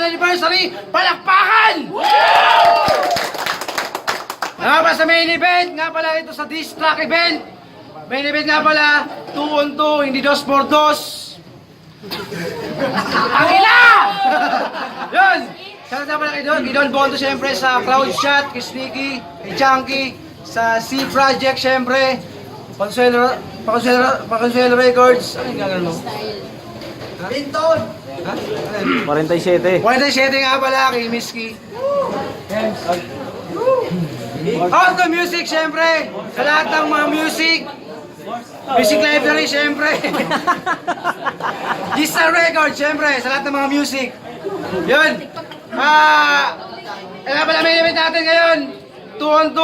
anniversary! Palakpakan! Nga pa sa main event, nga pala ito sa disc track event. Main event nga pala, 2-on-2, hindi 2x2. Ang ila! Yun! Shoutout na pala kay Don Bondo syempre sa Cloud Shot, kay Sneaky, kay Chunky, sa C Project syempre, Paconsuelo Records. Ano yung gagawin mo? Linton! Ha? 47. 47 nga pala kay Miski. Auto Music syempre, sa lahat ng mga music. Music Library syempre. Gista Records syempre, sa lahat ng mga music. Yun. Nga pala may event natin ngayon. 2-on-2.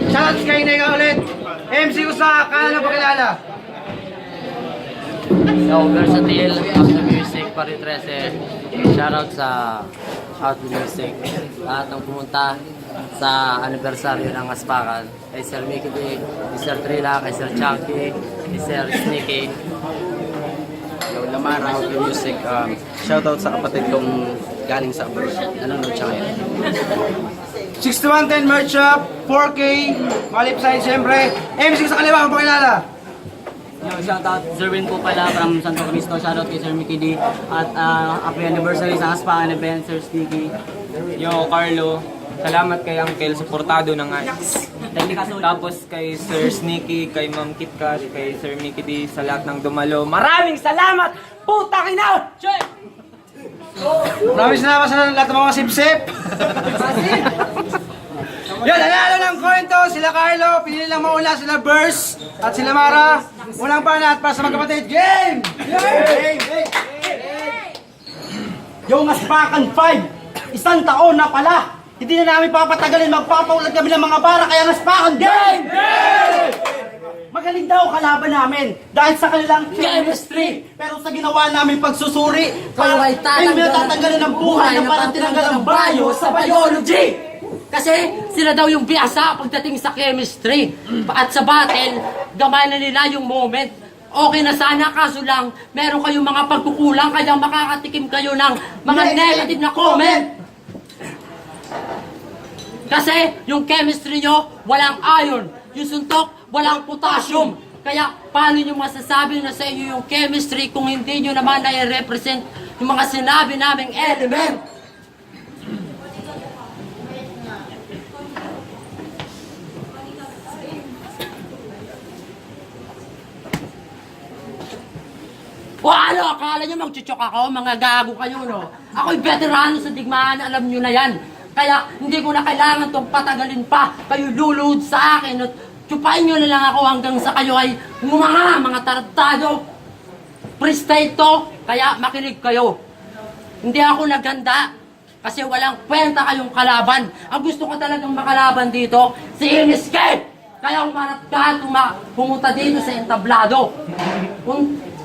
Shoutouts kay Nega ulit. MC ko sa kanal ng pakilala. Yo, Versatile, Auto Music, Pari 13. Shoutout sa Auto Music. Lahat ng pumunta sa anibersaryo ng Aspakan. Kay Sir Mickey D, kay Sir Trila, kay Sir Chunky, kay Sir Sneaky. Yo, Lamar, Auto Music. Shoutout sa kapatid kong galing sa abroad. Nanonood siya ngayon. 6110 Merch Shop, 4K, Malip Side siyempre. MC ko sa kaliwa, ang pakilala. Yo, shoutout Zerwin po pala from Santo Cristo. Shoutout kay Sir Mickey D. At happy anniversary sa Aspakan event, Sir Sneaky. Yo, Carlo, salamat kay Uncle, supportado ng Ice. Tapos kay Sir Sneaky, kay Ma'am KitKat, kay Sir Mickey D, sa lahat ng dumalo. Maraming salamat! Puta kina! Promise na sa lahat ng mga sip-sip. Yun, nanalo ng coin to, sila Carlo, pinili lang maula, sila Burst, at sila Mara. Unang panat para sa magkapatid, game! Game! Yung Aspakan 5, isang taon na pala. Hindi na namin papatagalin, magpapaulat kami ng mga bara, kaya Aspakan game! Magaling daw kalaban namin dahil sa kanilang chemistry. Pero sa ginawa namin pagsusuri, ay tatanggalin ng buhay na parang tinanggal ang bio sa biology. Kasi sila daw yung biyasa pagdating sa chemistry. At sa battle, gamay na nila yung moment. Okay na sana, kaso lang, meron kayong mga pagkukulang, kaya makakatikim kayo ng mga negative na comment. Kasi yung chemistry nyo, walang iron. Yung suntok, walang potassium. Kaya paano nyo masasabi na sa inyo yung chemistry kung hindi nyo naman na-represent yung mga sinabi naming element? O ano, akala nyo magchuchok ako? Mga gago kayo, no? Ako'y veterano sa digmaan, alam nyo na yan. Kaya hindi ko na kailangan itong patagalin pa. Kayo lulud sa akin at tsupain nyo na lang ako hanggang sa kayo ay mga tarantado. Freestyle to, kaya makinig kayo. Hindi ako naganda kasi walang kwenta kayong kalaban. Ang gusto ko talagang makalaban dito, si Iniske! Kaya umarat ka at pumunta dito sa entablado.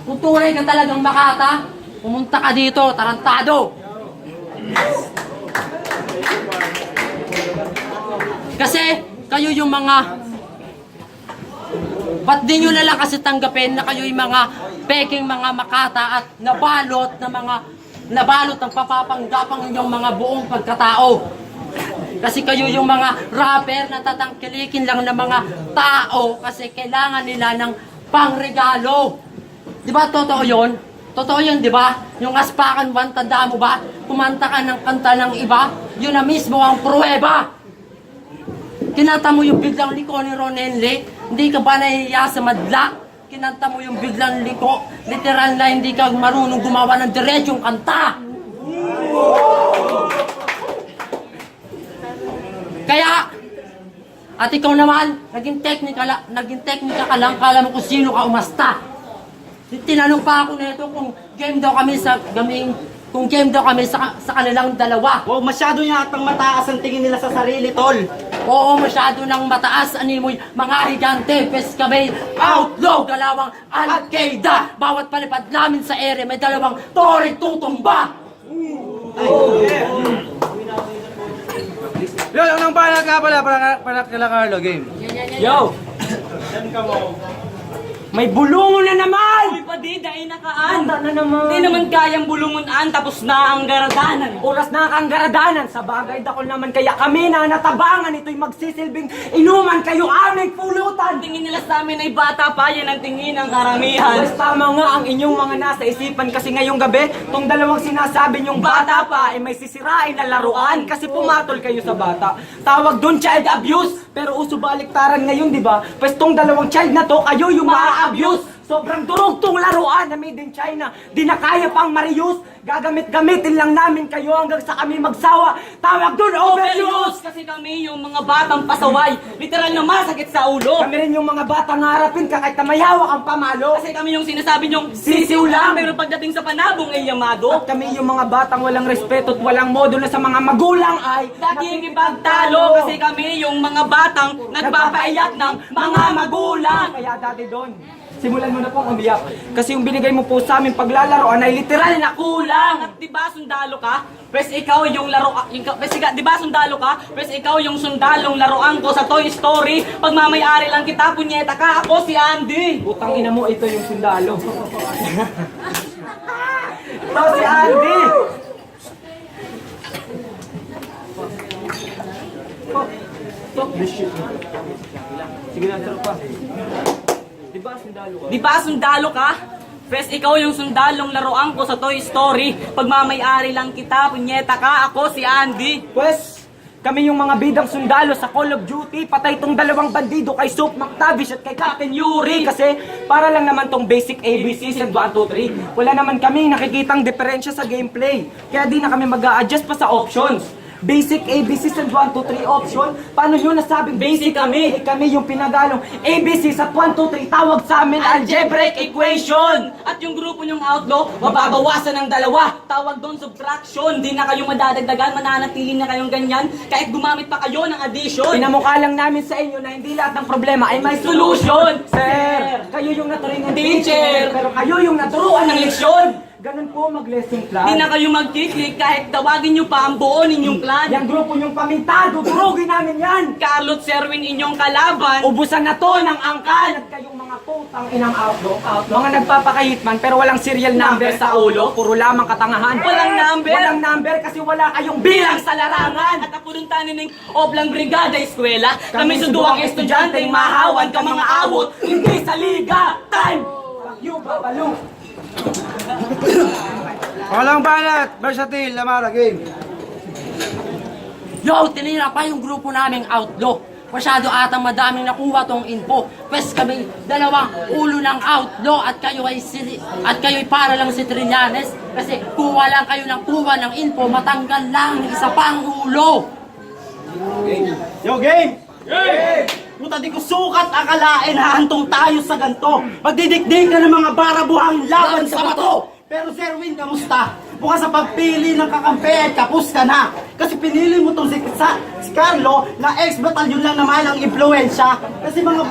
Kung tunay ka talagang makata, pumunta ka dito, tarantado. Kasi kayo yung mga, ba't di nyo na lang kasi tanggapin na kayo yung mga peking mga makata at nabalot ng papapanggapang inyong mga buong pagkatao. Kasi kayo yung mga rapper na tatangkilikin lang ng mga tao kasi kailangan nila ng pangregalo. Di ba totoo yun? Totoo yun, di ba? Yung Aspakan 1, tanda mo ba? Kumanta ka ng kanta ng iba, yun na mismo ang pruweba. Kinanta mo yung biglang liko ni Ron Henley, hindi ka ba nahihiya sa madla? Kinanta mo yung biglang liko, literal na hindi ka marunong gumawa ng diretsong kanta. Kaya, at ikaw naman, naging teknika ka lang, kala mo kung sino ka umasta. Tinanong pa ako nito kung game daw kami sa kanilang dalawa. Wow, masyado yatang mataas ang tingin nila sa sarili, tol. Oo, masyado nang mataas. Animoy, mga higante, Pescabay, outlaw, dalawang Al-Qaeda. Bawat palipad namin sa ere, may dalawang tore tutumba. Yun, unang panat nga pala para kila Carlo, game. Yo! May bulungan na naman! Kapatid, ay nakaan. Na naman. Di naman kayang bulungunan, tapos na ang garadanan. Oras na kang garadanan, sa bagay dakol naman kaya kami na natabangan, ito'y magsisilbing inuman kayo aming pulutan. Tingin nila sa amin ay bata pa, yan ang tingin ng karamihan. Mas tama nga ang inyong mga nasa isipan kasi ngayong gabi, tong dalawang sinasabi niyong bata pa ay may sisirain na laruan kasi pumatol kayo sa bata. Tawag doon child abuse, pero uso baliktaran ngayon, di ba? Pues tong dalawang child na to, kayo yung ma-abuse. Sobrang durog tong laruan na made in China. Di na kaya pang ma-reuse. Gagamit-gamitin lang namin kayo hanggang sa kami magsawa. Tawag doon overuse! Kasi kami yung mga batang pasaway. Literal na masakit sa ulo. Kami rin yung mga batang harapin ka kahit na may hawak ang pamalo. Kasi kami yung sinasabi nyong sisiw lang. Pero pagdating sa panabong ay yamado. At kami yung mga batang walang respeto at walang modo na sa mga magulang ay Laging ipagtalo kasi kami yung mga batang nagpapaiyak ng mga magulang. Kaya dati doon, simulan mo na pong umiyak. Kasi yung binigay mo po sa amin paglalaroan ay literal na kulang. At di ba sundalo ka? Pwes ikaw yung di ba sundalo ka? Pwes ikaw yung sundalong laruan ko sa Toy Story. Pagmamayari lang kita, punyeta ka, ako si Andy. Utang ina mo, ito yung sundalo. Ito si Andy! Sige na, sarap pa. Di ba sundalo ka? Pwes ikaw yung sundalong laruan ko sa Toy Story. Pagmamayari lang kita, punyeta ka, ako si Andy. Pues, kami yung mga bidang sundalo sa Call of Duty. Patay tong dalawang bandido kay Soap McTavish at kay Captain Yuri. Kasi para lang naman tong basic ABCs and 1, 2, 3. Wala naman kami nakikitang diferensya sa gameplay. Kaya di na kami mag-a-adjust pa sa options. Basic ABCs and 1, 2, 3 option. Paano nyo nasabing basic kami? Eh, kami yung pinagalong ABCs at 1, 2, 3. Tawag sa amin algebraic equation. At yung grupo nyong outlaw, mababawasan ng dalawa. Tawag doon subtraction. Di na kayo madadagdagan, mananatili na kayong ganyan. Kahit gumamit pa kayo ng addition. Pinamukha lang namin sa inyo na hindi lahat ng problema ay may Solution. Sir, kayo yung naturing ng Teacher. pero kayo yung naturuan ng leksyon. Ganun po mag-lesson plan. Di na kayo mag-click kahit tawagin nyo pa ang buo ninyong clan. Yung grupo yung pamintado, durugin namin yan. Carlot Serwin inyong kalaban. Ubusan na to ng angkan. At kayong mga putang inang outlaw. Mga nagpapakahitman pero walang serial number sa ulo. Puro lamang katangahan. Walang number. Walang number kasi wala kayong bilang sa larangan. At apuruntanin ng Oblang Brigada Eskwela. Kami suduang estudyanteng mahawan ka mga awot. Hindi sa liga. Time! You babalo. Walang banat, versatile, Lamara, game. Yo, tinira pa yung grupo naming outlaw. Masyado atang madaming nakuha tong info. Pwes kami dalawang ulo ng outlaw at kayo'y para lang si Trillanes. Kasi kuha lang kayo ng kuha ng info, matanggal lang ng isa pang ulo. Yo, game! Game! Puta, di ko sukat akalain hahantong tayo sa ganto. Magdidikdik ka ng mga barabuhang laban sa bato. Pero Sir Win, kamusta? Bukas sa pagpili ng kakampi at kapus ka na. Kasi pinili mo tong si Carlo na ex-batalyon lang naman ang impluensya. Kasi mga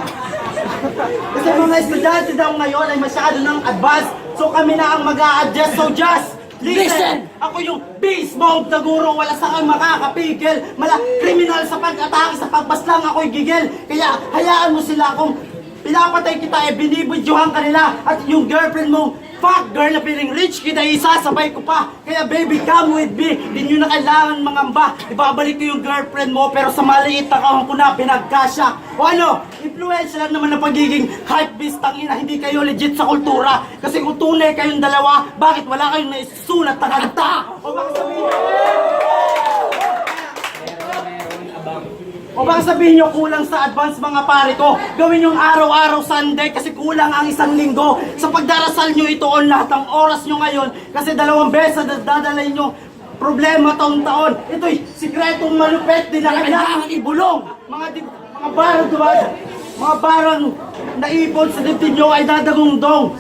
estudyante daw ngayon ay masyado ng advance. So kami na ang mag-a-adjust. So just listen! Ako yung beast mode na guro, wala sa akin makakapigil. Kriminal sa pag-atake, sa pagbaslang ako'y gigil. Kaya hayaan mo sila kung pinapatay kita, binibidyohan ka nila. At yung girlfriend mo, fuck girl na piling rich kita, isasabay ko pa. Kaya baby, come with me. Di nyo na kailangan mangamba. Ibabalik ko yung girlfriend mo, pero sa maliit na kahon ko na pinagkasya. O ano, influensya lang naman ng pagiging hype beast, tangina. Hindi kayo legit sa kultura. Kasi kung tunay kayong dalawa, bakit wala kayong naisulat na kanta? O baka sabihin nyo kulang sa advance mga pare ko. Gawin yung araw-araw Sunday kasi kulang ang isang linggo. Sa pagdarasal nyo ito on lahat ng oras nyo ngayon. Kasi 2 beses na dadalhin nyo problema taon-taon. Ito'y sikretong malupet din na kailangan ibulong. Mga barang diba? Mga barang naipon sa dibdib nyo ay dadagungdong.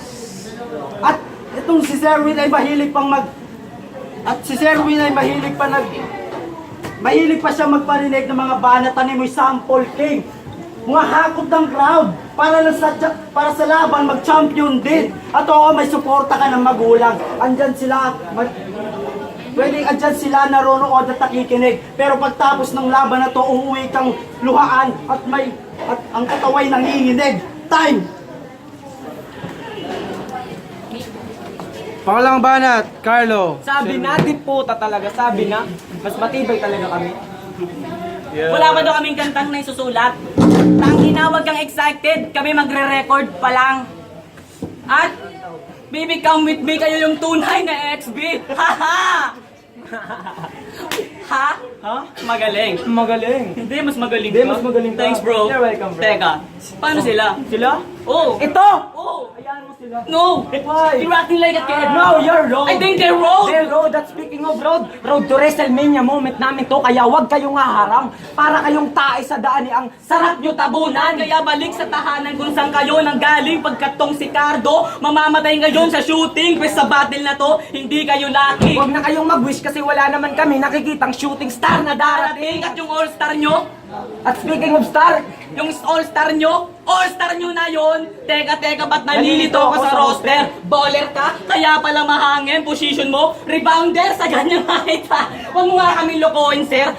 At itong si Sir Win ay mahilig pang mahilig pa siya magparinig ng mga banatan mo'y sample king. Mga hakot ng crowd para sa laban mag-champion din. At oo, may suporta ka ng magulang. Andyan sila, pwedeng andyan sila naronood at nakikinig. Pero pagtapos ng laban na to, uuwi kang luhaan at ang kataway nanginginig. Time! Pangalang banat, Carlo. Sabi na, di puta talaga. Sabi na, mas matibay talaga kami. Wala pa daw kaming kantang na isusulat. Tangina, wag kang excited. Kami magre-record pa lang. At, baby, come with me. Kayo yung tunay na XB. Haha! Ha? Ha? Magaling. Magaling. Hindi, mas magaling Hindi, ka. mas magaling ka. Thanks, bro. You're welcome, bro. Teka, paano sila? Sila? Oh. Ito! Oh. Ayan mo sila. No! Why? You're acting like a kid. No, you're wrong. I think they're wrong. They're road. At speaking of road, road to WrestleMania moment namin to. Kaya wag kayong haharang. Para kayong tae sa daan ang sarap nyo tabunan. Kaya balik sa tahanan kung saan kayo nanggaling pagkatong si Cardo. Mamamatay ngayon sa shooting. Pwes sa battle na to, hindi kayo lucky. Huwag na kayong mag-wish kasi wala naman kami nakikitang shooting star na darating. At yung all-star nyo, At speaking of star, yung all-star nyo na yon. Teka, ba't nalilito ka sa roster? Bowler ka, kaya pala mahangin, position mo, rebounder sa ganyang height ha. Huwag mo nga kami lokohin, sir.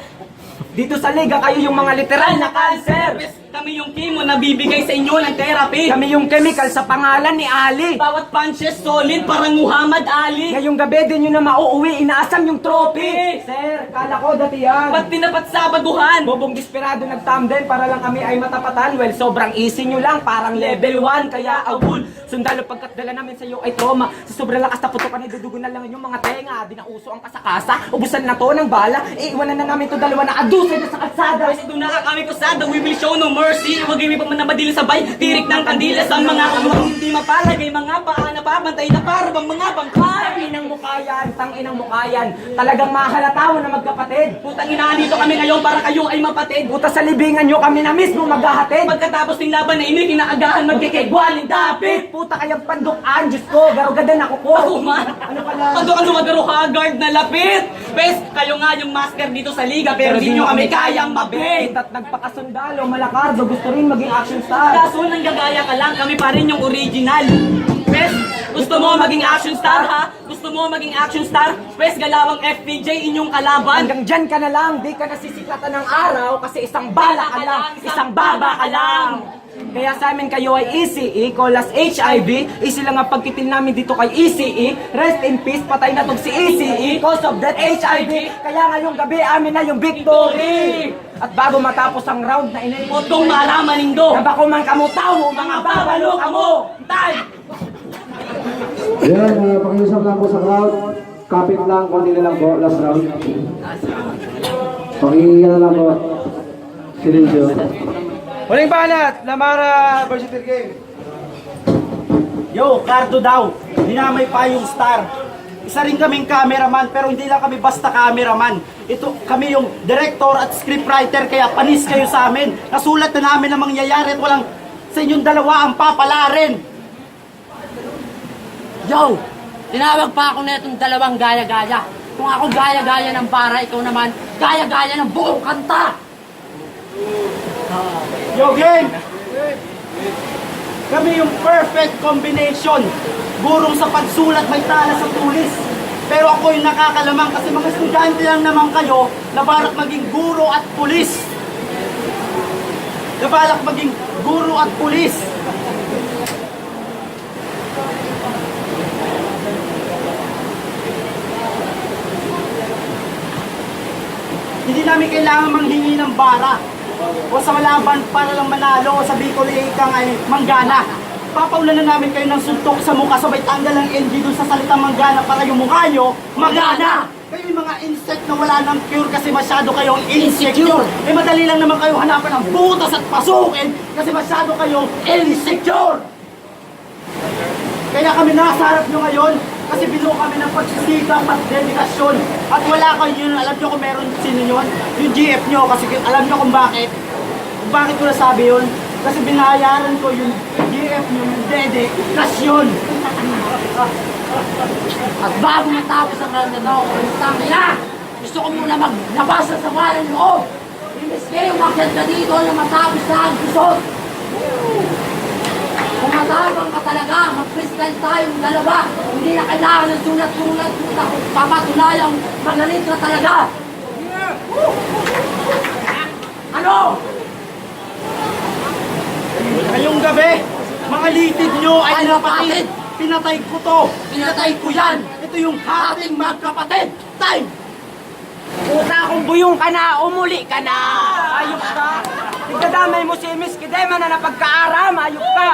dito sa liga kayo yung mga literal na cancer. Pwes, kami yung chemo na bibigay sa inyo ng therapy. Kami yung chemical sa pangalan ni Ali. Bawat punches solid parang Muhammad Ali. Ngayong gabi din nyo na mauuwi, inaasam yung trophy. Sir, kala ko dati yan. Ba't tinapat sa baguhan? Bobong desperado nagtam din para lang kami ay matapatan. Well, sobrang easy nyo lang, parang level 1. Kaya awul, sundalo pagkat dala namin sa iyo ay trauma. Sa sobrang lakas na putukan, idudugo na lang yung mga tenga. Di na uso ang kasakasa, ubusan na to ng bala. Iiwanan na namin to dalawa na adusay na sa kalsada. Pwes, ito na kami kusada, we will show no mercy. Huwag kami pa man na madili sabay, tirik ng kandila sa mga kamuhang hindi mapalagay. Mga paa na papantay na para bang mga bangkay. Tanginang mukha yan, tanginang mukha yan. Talagang mahalatawa na magkapatid. Putang ina, dito kami ngayon para kayo ay mapatid. Buta sa libingan nyo kami na mismo maghahatid. Pagkatapos ng laban na ini, kinaagahan magkikigwalin dapit. Putang kayang pandukan, Diyos ko, garugadan ako ko. Ako man, Ano pala? ano magaro Haggard na lapit. Pes, kayo nga yung master dito sa liga, pero di nyo kami kayang mabait. At nagpakasundalo, malakardo, gusto rin maging action star. Kaso nang gagaya ka lang, kami pa rin yung original. Pes, gusto mo maging action star ha? Gusto mo maging action star? Pes, galawang FPJ inyong kalaban. Hanggang dyan ka na lang, di ka nasisiklatan ng araw kasi isang bala ka lang, isang baba ka lang. Kaya sa amin kayo ay ECE, call us HIV. Easy lang ang pagkitil namin dito kay ECE. Rest in peace, patay na tong si ECE. Cause of that HIV. Kaya ngayong gabi amin na yung victory. At bago matapos ang round na inay, Potong malaman nindo. nabako man kamutaw mo, mga babalo kamo. Tay! Yan, pakiusap lang po sa crowd. Kapit lang, konti na lang po, last round. Pakinggan na lang po. Silensyo. Huling banat, Lamara versus Game. Yo, Cardo daw. Dinamay pa yung star. Isa rin kaming cameraman, pero hindi lang kami basta cameraman. Ito, kami yung director at scriptwriter, kaya panis kayo sa amin. Nasulat na namin ang mangyayari at walang sa inyong dalawa ang papalarin. Yo! Tinawag pa ako na itong dalawang gaya-gaya. Kung ako gaya-gaya ng para, ikaw naman gaya-gaya ng buong kanta! Yo, game! Kami yung perfect combination. Gurong sa pagsulat, may tala sa tulis. Pero ako yung nakakalamang kasi mga estudyante lang naman kayo na balak maging guro at pulis. Na balak maging guro at pulis. Hindi namin kailangan manghingi ng bara o sa malaban para lang manalo o sa Bicol ikang ay manggana. Papaulan na namin kayo ng suntok sa mukha sabay tanggal ang NG dun sa salitang manggana para yung mukha nyo magana. Kayo yung mga insect na wala ng cure kasi masyado kayong insecure. Eh madali lang naman kayo hanapan ng butas at pasukin kasi masyado kayong insecure. Kaya kami nasa harap nyo ngayon kasi binuo kami ng pagsisikap at dedikasyon. At wala kayo yun, alam nyo kung meron sino yun? Yung GF nyo kasi alam nyo kung bakit. Kung bakit ko nasabi yun? Kasi binayaran ko yung GF nyo, yung dedikasyon. At bago matapos ang round na to, kung na, gusto ko muna maglabas sa walang loob. Imbes kayo makyat ka dito na matapos na ang gusot. Kung matapang ka talaga, mag-freestyle tayong dalawa. Hindi na kailangan ng sulat-sulat na kung papatunayang magaling ka talaga. Ano? Ngayong gabi, mga litid nyo ay Ay, napatid. napatid. Pinatay ko to! Pinatay ko yan! Ito yung ating magkapatid! Time! Puta kung buyong ka na, umuli ka na! Ayok ka! Tigdadamay mo si Miss Kidema na napagkaaram, ayok ka!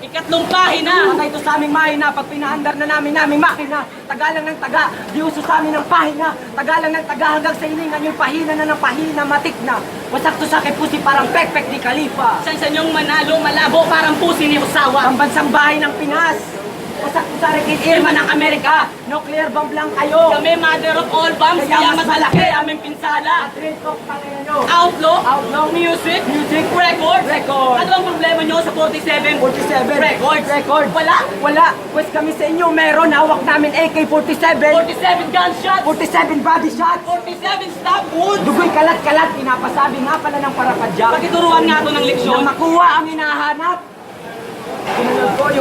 Ikatlong pahina! Patay ito sa aming mahina, pag pinaandar na namin makina, tagalang ng taga, di uso sa amin ng pahina, tagalang ng taga hanggang sa hiningan yung pahina na ng pahina, matik na, wasak to sa pusi parang pekpek ni Khalifa. San yung manalo, malabo, parang pusi ni Usawa. Ang bansang bahay ng Pinas, wasak to sa Ricky Irma ng Amerika, nuclear bomb lang kayo. Kami mother of all bombs, kaya mas malaki aming pinsala. Train talk pa ngayon nyo. Outlaw, music, record. Ano ang problema nyo sa 47? 47. Record. Wala. Pwes kami sa inyo, meron. Hawak namin AK-47. 47 gunshots, 47 body shots. 47 stop wounds. Dugoy kalat-kalat. Pinapasabi nga pala ng parapadyak. Pagituruan nga to ng leksyon. Na makuha ang hinahanap.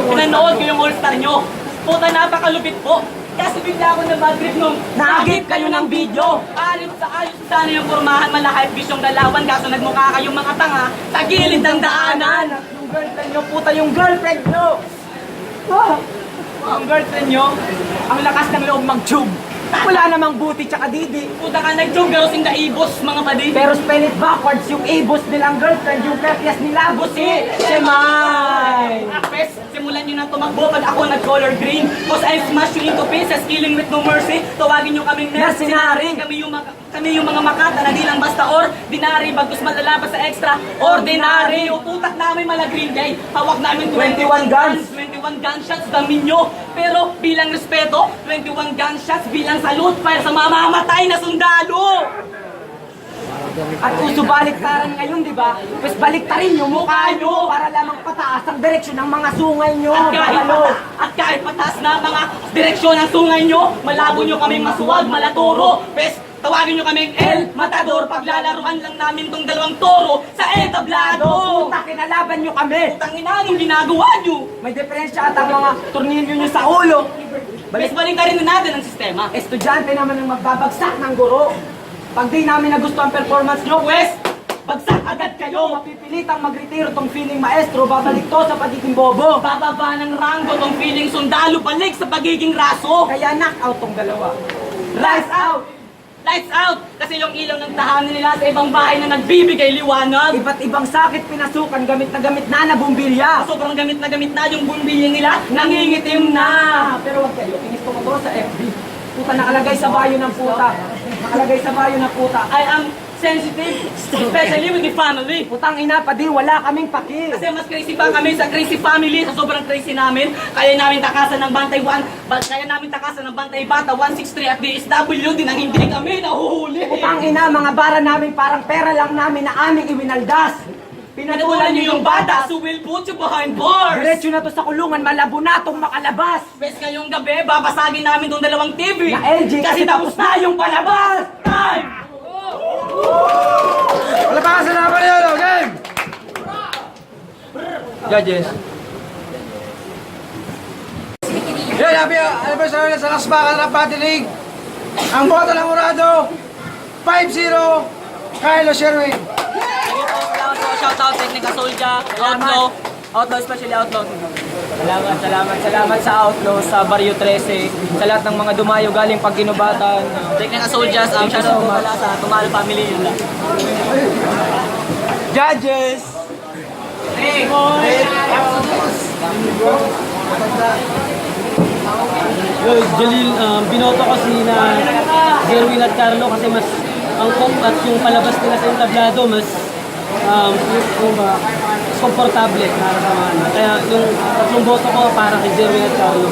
Pinanood ko yung all-star nyo. Puta, napakalupit po. Kasi bigla ako na bad trip nung Nagip kayo ng video. ayos sana yung kurmahan, malakay bisyong dalawan. Kaso nagmukha kayong mga tanga sa gilid ng daanan. Yung girlfriend nyo, puta yung girlfriend nyo. Ang girlfriend nyo, ang lakas ng loob mag-tube. Wala namang buti tsaka didi. Puta ka, nag-jog girls in the ibos, mga padi. Pero spell it backwards, yung ibos nilang girlfriend, yung prepias nila, busi, Semay! Pes, simulan nyo na tumakbo pag ako nag-color green. Cause I smash you into pieces, killing with no mercy. Tawagin nyo kaming Mercenary. Kami yung mga makata na di lang basta ordinary. Bagkus malalabas sa extra ordinary. Ututak namin mala Green Day. Hawak namin 21 guns. 21 gunshots, damin nyo. Pero bilang respeto, 21 gunshots bilang salute para sa mamamatay na sundalo. At uso baliktaran ngayon, di ba? Pues baliktarin yung mukha nyo para lamang pataas ang direksyon ng mga sungay nyo. At kahit pataas na mga direksyon ng sungay nyo, malabo nyo kaming masuwag, malaturo. Pes, tawagin nyo kaming El Matador. Paglalaruan lang namin tong dalawang toro sa entablado. Puta, kinalaban nyo kami. Tangina, anong ginagawa nyo? May diferensya at ang mga tornilyo nyo sa ulo. Pes, balik ka rin natin ang sistema. Estudyante naman ang magbabagsak ng guro. Pag di namin nagustuhan ang performance nyo, Pes, bagsak agad kayo. mapipilitang magretiro tong feeling maestro, babalik to sa pagiging bobo. Bababa ng ranggo tong feeling sundalo, balik sa pagiging raso. Kaya knock out tong dalawa. Rise out! Lights out! Kasi yung ilaw ng tahanan nila sa ibang bahay na nagbibigay liwanag. Iba't ibang sakit pinasukan, gamit na bumbilya. Sobrang gamit na yung bumbilya nila, nangingitim na. Pero wag kayo, inis ko to sa FB. Puta, nakalagay sa bayo ng puta. Nakalagay sa bayo ng puta. I am sensitive, especially with the family. Putang ina pa din, wala kaming paki. Kasi mas crazy pa kami sa crazy family, sa sobrang crazy namin. Kaya namin takasan ng Bantay 1, kaya namin takasan ng Bantay Bata 163 at DSW din ang hindi kami nahuhuli. Putang ina, mga bara namin parang pera lang namin na aming iwinaldas. Pinatulan niyo yung bata, so we'll put you behind bars. Diretso na to sa kulungan, malabo na tong makalabas. Bes ngayong gabi, babasagin namin tong dalawang TV. Na LG, kasi tapos na yung palabas. Time! Wala pa kasi naman yun, okay? Judges. Yan, happy anniversary na sa Nasbakan ng Party League. Ang boto ng Urado, 5-0, Carlo Sherwin. Shoutout Technica Soldier, Outlaw, especially Outlaw. Salamat sa Outlaw, sa Barrio 13, sa lahat ng mga dumayo galing Pagginubatan. Technica Soldiers, shoutout po pala sa Tumalo family yun lang. Judges! Jalil, binoto ko na Jerwin at Carlo kasi mas angkop at yung palabas nila sa entablado mas komportable para sa mga. Kaya yung tatlong boto ko para kay Jerwin at Carlo.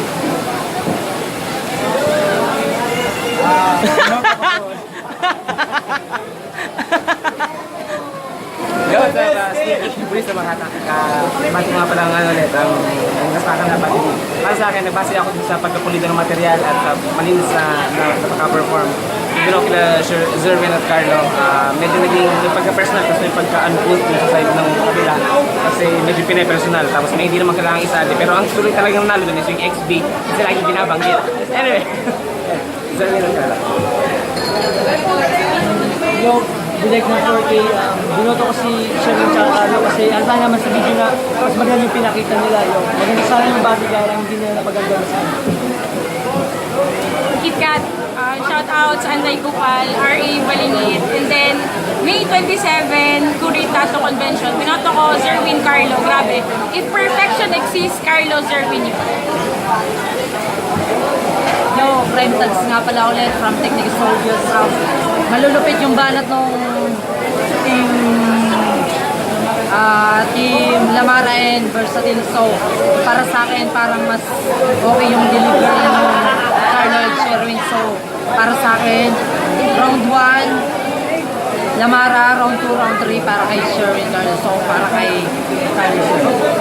Yo, sa Sneaky Pulis na mga bati nga pala nga ulit ang Nasbakan na bati. Para sa akin, nagbase ako sa pagkapulido ng material at sa malinis na pagka-perform. Siguro kila Zerwin at Carlo, medyo naging yung pagka-personal tapos may pagka-unboot na sa side ng kabila kasi medyo pinay-personal tapos may hindi naman kailangan isali pero ang tuloy talagang nalo dun is yung XB kasi lagi binabanggit. Anyway, Zerwin at Carlo. Bilek ng 4K. Binoto ko si Sherwin tsaka Carlo kasi ang sana naman sa video na mas maganda yung pinakita nila. Yung maganda sana yung body kaya lang hindi nila napaganda sa KitKat, shout out sa Anday Kupal, RA Balingit, and then May 27, Kurit Tattoo Convention. Binoto ko Zerwin Carlo, grabe. If perfection exists, Carlo Zerwin yun. Yo, Prime Tags nga pala ulit from Technical Soldiers. Malulupit yung banat nung team Lamara and Versatile. So, para sa akin, parang mas okay yung delivery ng Carlo and Sherwin. So, para sa akin, round 1, Lamara, round 2, round 3 para kay Sherwin Carlo. So, para kay Carlo Sherwin.